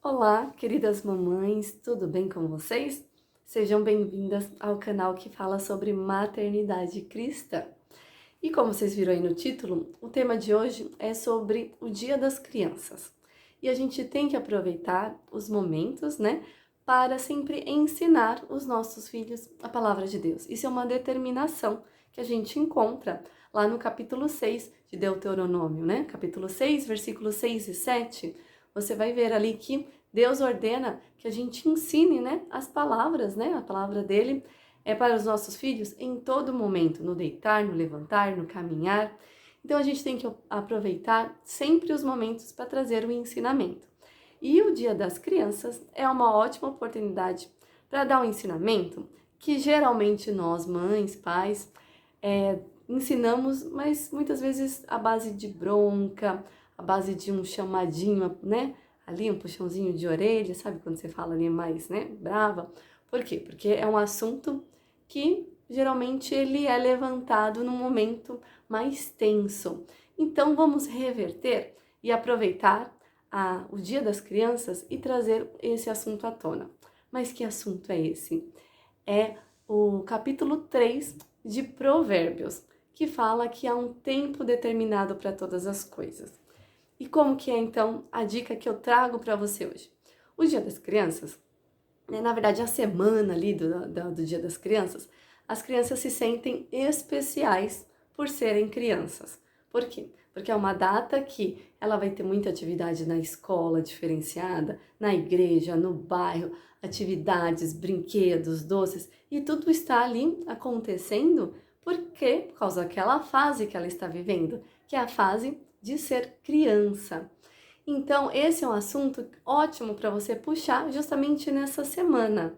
Olá, queridas mamães, tudo bem com vocês? Sejam bem-vindas ao canal que fala sobre maternidade cristã. E como vocês viram aí no título, o tema de hoje é sobre o Dia das Crianças. E a gente tem que aproveitar os momentos, né, para sempre ensinar os nossos filhos a palavra de Deus. Isso é uma determinação que a gente encontra lá no capítulo 6 de Deuteronômio, né? Capítulo 6, versículos 6 e 7. Você vai ver ali que Deus ordena que a gente ensine, né, as palavras, né, a palavra dele é para os nossos filhos em todo momento, no deitar, no levantar, no caminhar. Então a gente tem que aproveitar sempre os momentos para trazer o ensinamento. E o Dia das Crianças é uma ótima oportunidade para dar um ensinamento que geralmente nós, mães, pais, ensinamos, mas muitas vezes à base de bronca, à base de um chamadinho, né? Ali, um puxãozinho de orelha, sabe quando você fala ali mais, né? Brava. Por quê? Porque é um assunto que geralmente ele é levantado num momento mais tenso. Então vamos reverter e aproveitar o Dia das Crianças e trazer esse assunto à tona. Mas que assunto é esse? É o capítulo 3 de Provérbios, que fala que há um tempo determinado para todas as coisas. E como que é então a dica que eu trago para você hoje? O Dia das Crianças, né, na verdade a semana ali do Dia das Crianças, as crianças se sentem especiais por serem crianças. Por quê? Porque é uma data que ela vai ter muita atividade na escola diferenciada, na igreja, no bairro, atividades, brinquedos, doces, e tudo está ali acontecendo por causa daquela fase que ela está vivendo, que é a fase de ser criança. Então, esse é um assunto ótimo para você puxar justamente nessa semana.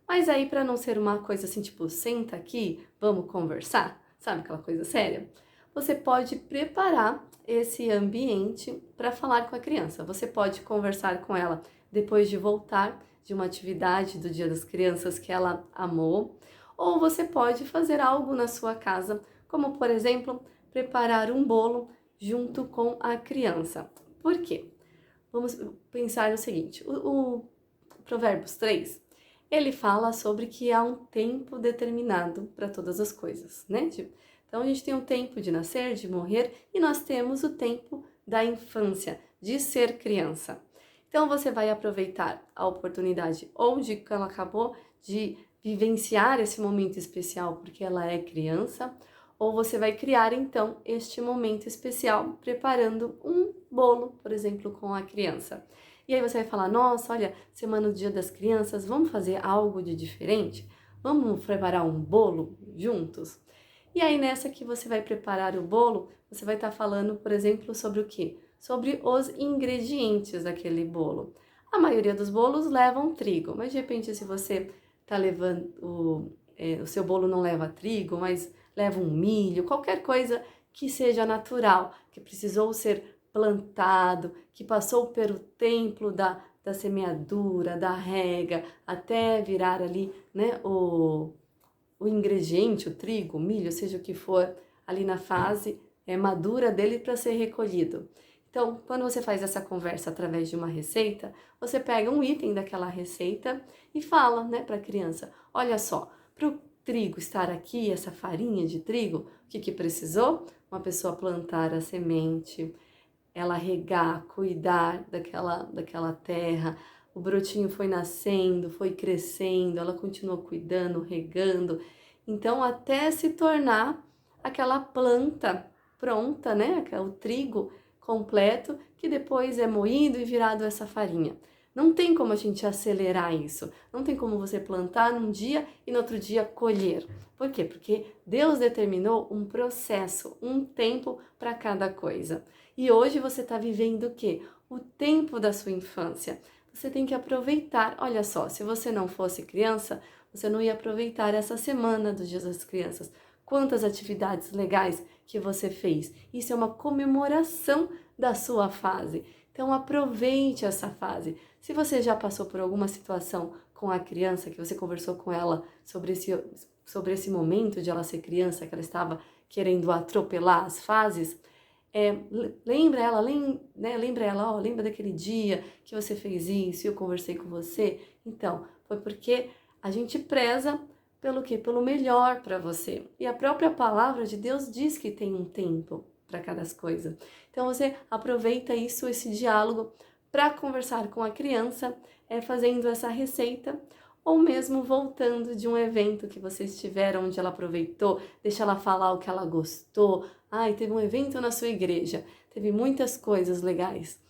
Mas aí, para não ser uma coisa assim, tipo, senta aqui, vamos conversar, sabe aquela coisa séria? Você pode preparar esse ambiente para falar com a criança. Você pode conversar com ela depois de voltar de uma atividade do Dia das Crianças que ela amou, ou você pode fazer algo na sua casa, como por exemplo, preparar um bolo junto com a criança. Por quê? Vamos pensar no seguinte, o Provérbios 3, ele fala sobre que há um tempo determinado para todas as coisas, né? Então a gente tem o tempo de nascer, de morrer, e nós temos o tempo da infância, de ser criança. Então você vai aproveitar a oportunidade ou de que ela acabou de vivenciar esse momento especial porque ela é criança, ou você vai criar então este momento especial preparando um bolo, por exemplo, com a criança. E aí você vai falar: nossa, olha, semana do Dia das Crianças, vamos fazer algo de diferente? Vamos preparar um bolo juntos? E aí nessa que você vai preparar o bolo, você vai estar falando, por exemplo, sobre o quê? Sobre os ingredientes daquele bolo. A maioria dos bolos levam trigo, mas de repente se você está levando o seu bolo não leva trigo, mas leva um milho, qualquer coisa que seja natural, que precisou ser plantado, que passou pelo templo da semeadura, da rega, até virar ali, né, o ingrediente, o trigo, o milho, seja o que for, ali na fase madura dele para ser recolhido. Então, quando você faz essa conversa através de uma receita, você pega um item daquela receita e fala, né, para a criança: olha só, para o trigo estar aqui, essa farinha de trigo, o que precisou? Uma pessoa plantar a semente, ela regar, cuidar daquela terra, o brotinho foi nascendo, foi crescendo, ela continuou cuidando, regando, então até se tornar aquela planta pronta, né? O trigo completo que depois é moído e virado essa farinha. Não tem como a gente acelerar isso. Não tem como você plantar num dia e no outro dia colher. Por quê? Porque Deus determinou um processo, um tempo para cada coisa. E hoje você está vivendo o quê? O tempo da sua infância. Você tem que aproveitar. Olha só, se você não fosse criança, você não ia aproveitar essa semana dos Dias das Crianças. Quantas atividades legais que você fez. Isso é uma comemoração da sua fase. Então aproveite essa fase. Se você já passou por alguma situação com a criança, que você conversou com ela sobre esse momento de ela ser criança, que ela estava querendo atropelar as fases, lembra ela, né? Lembra ela, ó, lembra daquele dia que você fez isso e eu conversei com você? Então, foi porque a gente preza pelo quê? Pelo melhor para você. E a própria palavra de Deus diz que tem um tempo para cada coisa. Então você aproveita isso, esse diálogo, para conversar com a criança, fazendo essa receita, ou mesmo voltando de um evento que vocês tiveram, onde ela aproveitou, deixa ela falar o que ela gostou. Ai, teve um evento na sua igreja, teve muitas coisas legais.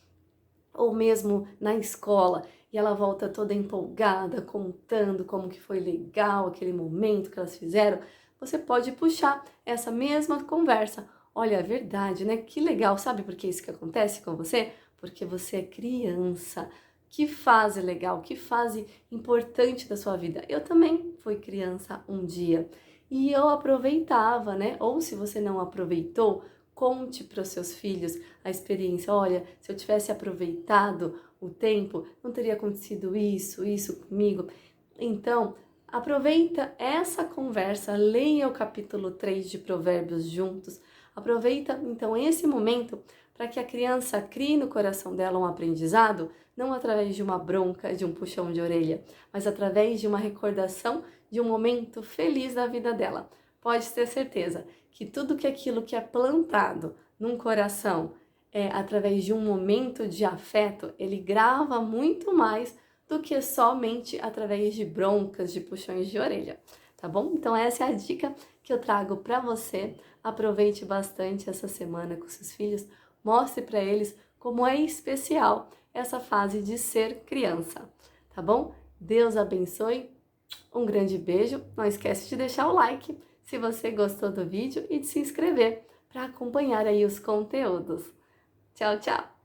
Ou mesmo na escola, e ela volta toda empolgada, contando como que foi legal aquele momento que elas fizeram. Você pode puxar essa mesma conversa. Olha, é verdade, né? Que legal, sabe por que isso que acontece com você? Porque você é criança. Que fase legal, que fase importante da sua vida. Eu também fui criança um dia e eu aproveitava, né? Ou se você não aproveitou, conte para os seus filhos a experiência. Olha, se eu tivesse aproveitado o tempo, não teria acontecido isso comigo. Então, aproveita essa conversa, leia o capítulo 3 de Provérbios juntos. Aproveita, então, esse momento para que a criança crie no coração dela um aprendizado, não através de uma bronca, de um puxão de orelha, mas através de uma recordação de um momento feliz da vida dela. Pode ter certeza que tudo aquilo que é plantado num coração, através de um momento de afeto, ele grava muito mais do que somente através de broncas, de puxões de orelha, tá bom? Então essa é a dica que eu trago para você. Aproveite bastante essa semana com seus filhos, mostre para eles como é especial essa fase de ser criança, tá bom? Deus abençoe, um grande beijo, não esquece de deixar o like se você gostou do vídeo e de se inscrever para acompanhar aí os conteúdos. Tchau, tchau!